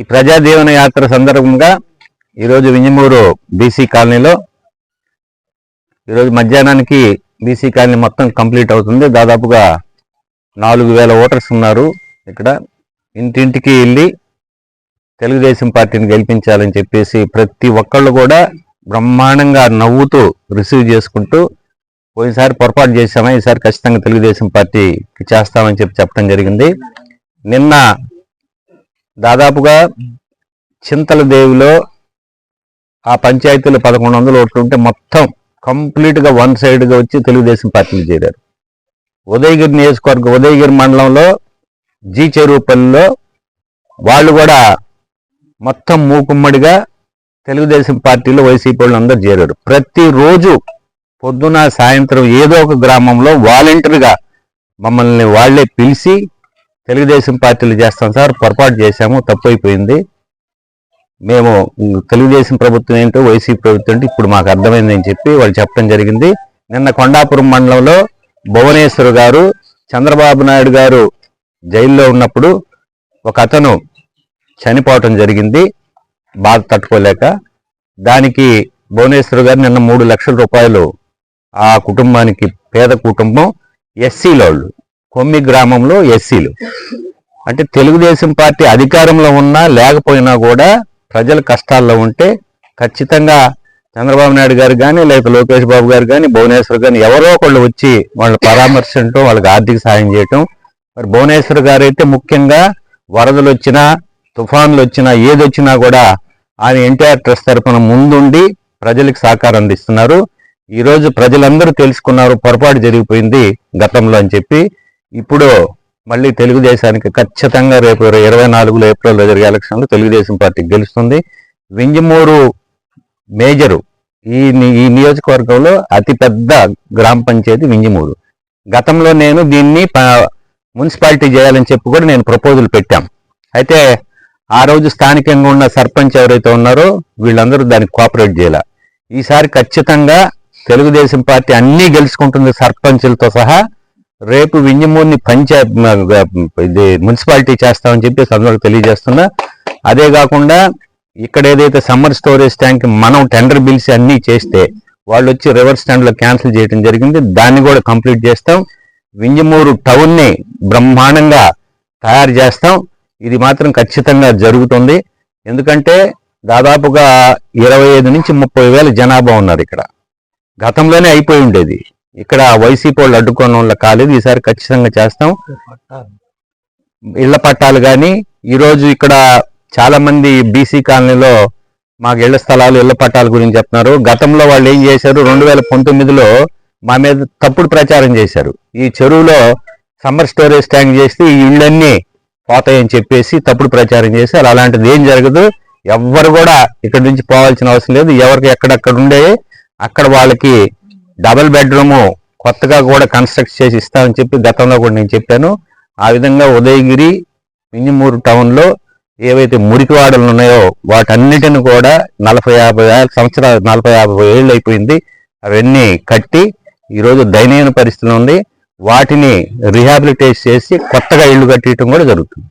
ఈ ప్రజాదీవన యాత్ర సందర్భంగా ఈరోజు వింజమూరు బీసీ కాలనీలో ఈరోజు మధ్యాహ్నానికి బీసీ కాలనీ మొత్తం కంప్లీట్ అవుతుంది. దాదాపుగా 4000 ఓటర్స్ ఉన్నారు. ఇక్కడ ఇంటింటికి వెళ్ళి తెలుగుదేశం పార్టీని గెలిపించాలని చెప్పేసి ప్రతి ఒక్కళ్ళు కూడా బ్రహ్మాండంగా నవ్వుతూ రిసీవ్ చేసుకుంటూ పోయినసారి పొరపాటు చేశామా, ఈసారి ఖచ్చితంగా తెలుగుదేశం పార్టీకి చేస్తామని చెప్పడం జరిగింది. నిన్న దాదాపుగా చింతలదేవిలో ఆ పంచాయతీలో 1100 ఓట్లు ఉంటే మొత్తం కంప్లీట్గా వన్ సైడ్గా వచ్చి తెలుగుదేశం పార్టీకి చేరారు. ఉదయగిరి నియోజకవర్గం ఉదయగిరి మండలంలో జీ చెరువుపల్లిలో వాళ్ళు కూడా మొత్తం మూకుమ్మడిగా తెలుగుదేశం పార్టీలో వైసీపీ వాళ్ళు అందరూ చేరారు. ప్రతిరోజు పొద్దున సాయంత్రం ఏదో ఒక గ్రామంలో వాలంటీర్గా మమ్మల్ని వాళ్లే పిలిచి తెలుగుదేశం పార్టీలు చేస్తాం సార్, పొరపాటు చేశాము, తప్పు అయిపోయింది, మేము తెలుగుదేశం ప్రభుత్వం ఏంటో వైసీపీ ప్రభుత్వం ఏంటో ఇప్పుడు మాకు అర్థమైంది అని చెప్పి వాళ్ళు చెప్పడం జరిగింది. నిన్న కొండాపురం మండలంలో భువనేశ్వర్ గారు చంద్రబాబు నాయుడు గారు జైల్లో ఉన్నప్పుడు ఒక అతను చనిపోవటం జరిగింది బాధ తట్టుకోలేక. దానికి భువనేశ్వర్ గారు నిన్న 3 లక్షల రూపాయలు ఆ కుటుంబానికి, పేద కుటుంబం, ఎస్సీలో వాళ్ళు, కొమ్మి గ్రామంలో ఎస్సీలు, అంటే తెలుగుదేశం పార్టీ అధికారంలో ఉన్నా లేకపోయినా కూడా ప్రజల కష్టాల్లో ఉంటే ఖచ్చితంగా చంద్రబాబు నాయుడు గారు కానీ లేకపోతే లోకేష్ బాబు గారు కానీ భువనేశ్వర్ కానీ ఎవరో ఒకళ్ళు వచ్చి వాళ్ళ పరామర్శించడం, వాళ్ళకి ఆర్థిక సాయం చేయటం. మరి భువనేశ్వర్ గారు అయితే ముఖ్యంగా వరదలు వచ్చినా తుఫాన్లు వచ్చినా ఏదొచ్చినా కూడా ఆయన ఎన్టీఆర్ ట్రస్ట్ తరఫున ముందుండి ప్రజలకు సహకారం అందిస్తున్నారు. ఈరోజు ప్రజలందరూ తెలుసుకున్నారు పొరపాటు జరిగిపోయింది గతంలో అని చెప్పి. ఇప్పుడు మళ్ళీ తెలుగుదేశానికి ఖచ్చితంగా రేపు 24 ఏప్రిల్లో జరిగే ఎలక్షన్లో తెలుగుదేశం పార్టీ గెలుస్తుంది. వింజమూరు మేజరు ఈ నియోజకవర్గంలో అతిపెద్ద గ్రామ పంచాయతీ వింజమూరు. గతంలో నేను దీన్ని మున్సిపాలిటీ చేయాలని చెప్పి కూడా నేను ప్రపోజల్ పెట్టాం. అయితే ఆ రోజు స్థానికంగా ఉన్న సర్పంచ్ ఎవరైతే ఉన్నారో వీళ్ళందరూ దానికి కోఆపరేట్ చేయాల. ఈసారి ఖచ్చితంగా తెలుగుదేశం పార్టీ అన్నీ గెలుచుకుంటుంది సర్పంచులతో సహా. రేపు వింజమూరుని ఇది మున్సిపాలిటీ చేస్తామని చెప్పి సందర్భంగా తెలియజేస్తున్నా. అదే కాకుండా ఇక్కడ ఏదైతే సమ్మర్ స్టోరేజ్ ట్యాంక్ మనం టెండర్ బిల్స్ అన్నీ చేస్తే వాళ్ళు వచ్చి రివర్స్ స్టాండ్లో క్యాన్సిల్ చేయడం జరిగింది, దాన్ని కూడా కంప్లీట్ చేస్తాం. వింజమూరు టౌన్ని బ్రహ్మాండంగా తయారు చేస్తాం. ఇది మాత్రం ఖచ్చితంగా జరుగుతుంది. ఎందుకంటే దాదాపుగా 25 నుంచి 30 వేల జనాభా ఉన్నారు ఇక్కడ. గతంలోనే అయిపోయి ఉండేది, ఇక్కడ వైసీపీ వాళ్ళు అడ్డుకోవడం వల్ల కాలేదు. ఈసారి ఖచ్చితంగా చేస్తాం. ఇళ్ల పట్టాలు కానీ ఈరోజు ఇక్కడ చాలా మంది బీసీ కాలనీలో మాకు ఇళ్ల స్థలాలు ఇళ్ల పట్టాల గురించి చెప్తున్నారు. గతంలో వాళ్ళు ఏం చేశారు, 2019లో మా మీద తప్పుడు ప్రచారం చేశారు. ఈ చెరువులో సమ్మర్ స్టోరేజ్ ట్యాంక్ చేస్తే ఈ ఇళ్ళన్నీ పోతాయని చెప్పేసి తప్పుడు ప్రచారం చేశారు. అలాంటిది ఏం జరగదు. ఎవ్వరు కూడా ఇక్కడి నుంచి పోవాల్సిన అవసరం లేదు. ఎవరికి ఎక్కడెక్కడ ఉండే అక్కడ వాళ్ళకి డబుల్ బెడ్రూము కొత్తగా కూడా కన్స్ట్రక్ట్ చేసి ఇస్తామని చెప్పి గతంలో కూడా నేను చెప్పాను. ఆ విధంగా ఉదయగిరి వింజమూరు టౌన్లో ఏవైతే మురికివాడలు ఉన్నాయో వాటన్నిటిని కూడా 40-50 సంవత్సరాలు 40-50 ఏళ్ళు అయిపోయింది, అవన్నీ కట్టి ఈరోజు దయనీయ పరిస్థితిలో ఉంది. వాటిని రీహాబిలిటేట్ చేసి కొత్తగా ఇళ్లు కట్టడం కూడా జరుగుతుంది.